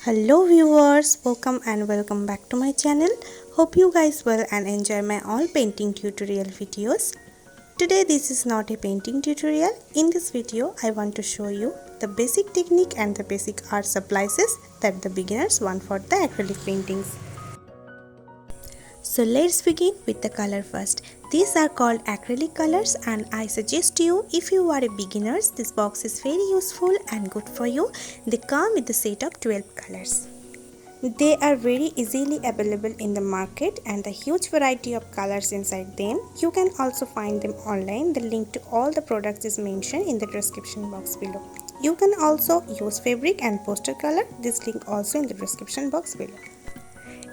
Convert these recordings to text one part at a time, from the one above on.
Hello viewers, welcome back to my channel. Hope you guys will and enjoy my all painting tutorial videos. Today this is not a painting tutorial. In this video I want to show you the basic technique and the basic art supplies that the beginners want for the acrylic paintings. So let's begin with the color first. These are called acrylic colors and I suggest you, if you are a beginner, this box is very useful and good for you. They come with a set of 12 colors. They are very easily available in the market and a huge variety of colors inside them. You can also find them online. The link to all the products is mentioned in the description box below. You can also use fabric and poster color. This link also in the description box below.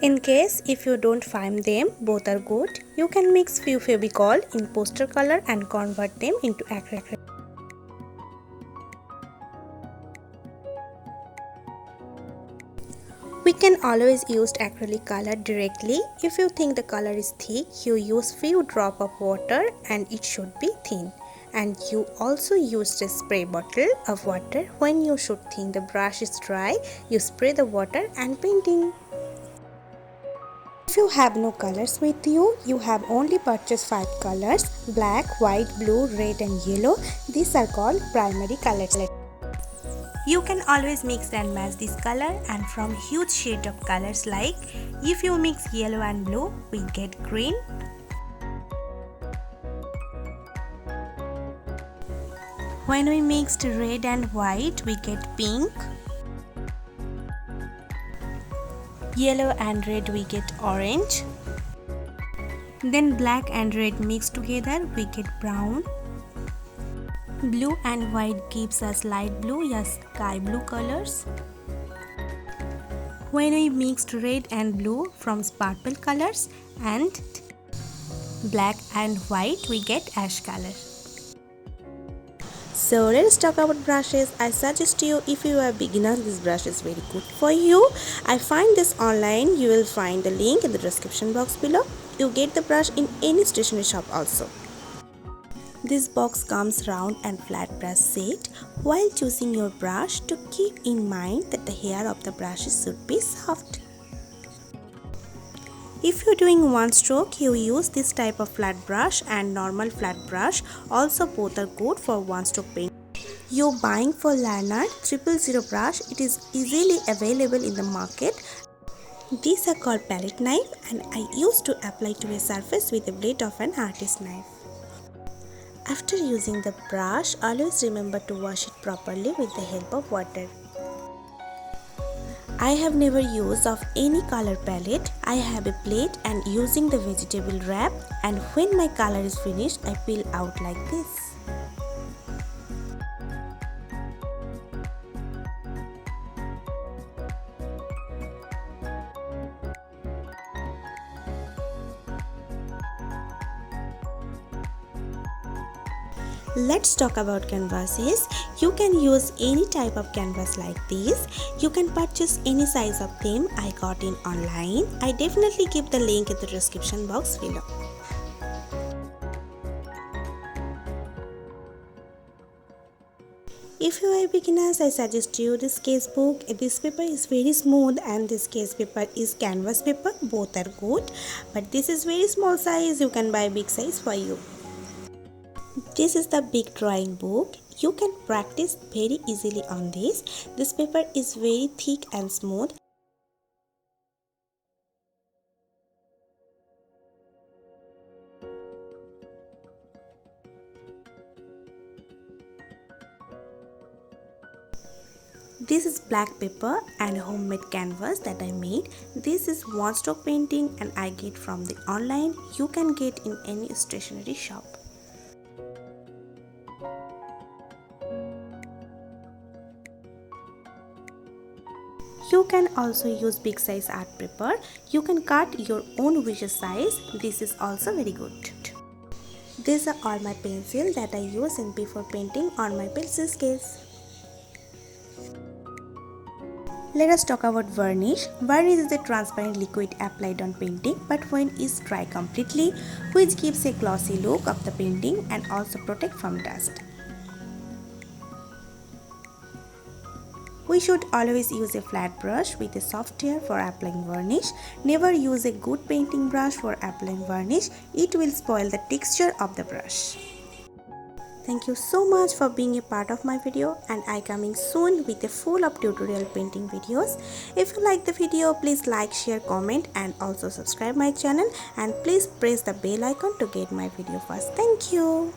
In case if you don't find them, both are good. You can mix few Fevicol in poster color and convert them into acrylic. We can always use acrylic color directly. If you think the color is thick, you use few drop of water and it should be thin. And you also use a spray bottle of water. When you should think the brush is dry, you spray the water and painting. If you have no colors with you, you have only purchased 5 colors: black, white, blue, red and yellow. These are called primary colors. You can always mix and match this color and from huge shade of colors, like if you mix yellow and blue, we get green. When we mixed red and white, we get pink. Yellow and red, we get orange. Then black and red mixed together, we get brown. Blue and white gives us light blue, yes, sky blue colors. When we mixed red and blue from purple colors and black and white, we get ash color. So let's talk about brushes. I suggest you, if you are a beginner, this brush is very good for you. I find this online. You will find the link in the description box below. You get the brush in any stationery shop also. This box comes round and flat brush set. While choosing your brush, to keep in mind that the hair of the brush should be soft. If you're doing one stroke, you use this type of flat brush and normal flat brush. Also both are good for one stroke paint. You're buying for Leonard 000 brush. It is easily available in the market. These are called palette knife and I used to apply to a surface with a blade of an artist knife. After using the brush, always remember to wash it properly with the help of water. I have never used of any color palette. I have a plate and using the vegetable wrap, and when my color is finished, I peel out like this. Let's talk about canvases. You can use any type of canvas like this. You can purchase any size of them. I got in online. I definitely keep the link in the description box below. If you are beginners, I suggest you this sketchbook. This paper is very smooth and this sketch paper is canvas paper. Both are good, but this is very small size. You can buy big size for you. This is the big drawing book. You can practice very easily on this. This paper is very thick and smooth. This is black paper and homemade canvas that I made. This is one stroke painting and I get from the online. You can get in any stationery shop. You can also use big size art paper. You can cut your own wish size. This is also very good. These are all my pencils that I use in before painting on my pencil case. Let us talk about varnish. Varnish is a transparent liquid applied on painting, but when it's dry completely, which gives a glossy look of the painting and also protect from dust. We should always use a flat brush with a soft hair for applying varnish. Never use a good painting brush for applying varnish. It will spoil the texture of the brush. Thank you so much for being a part of my video, and I coming soon with a full of tutorial painting videos. If you like the video, please like, share, comment and also subscribe my channel, and please press the bell icon to get my video first. Thank you.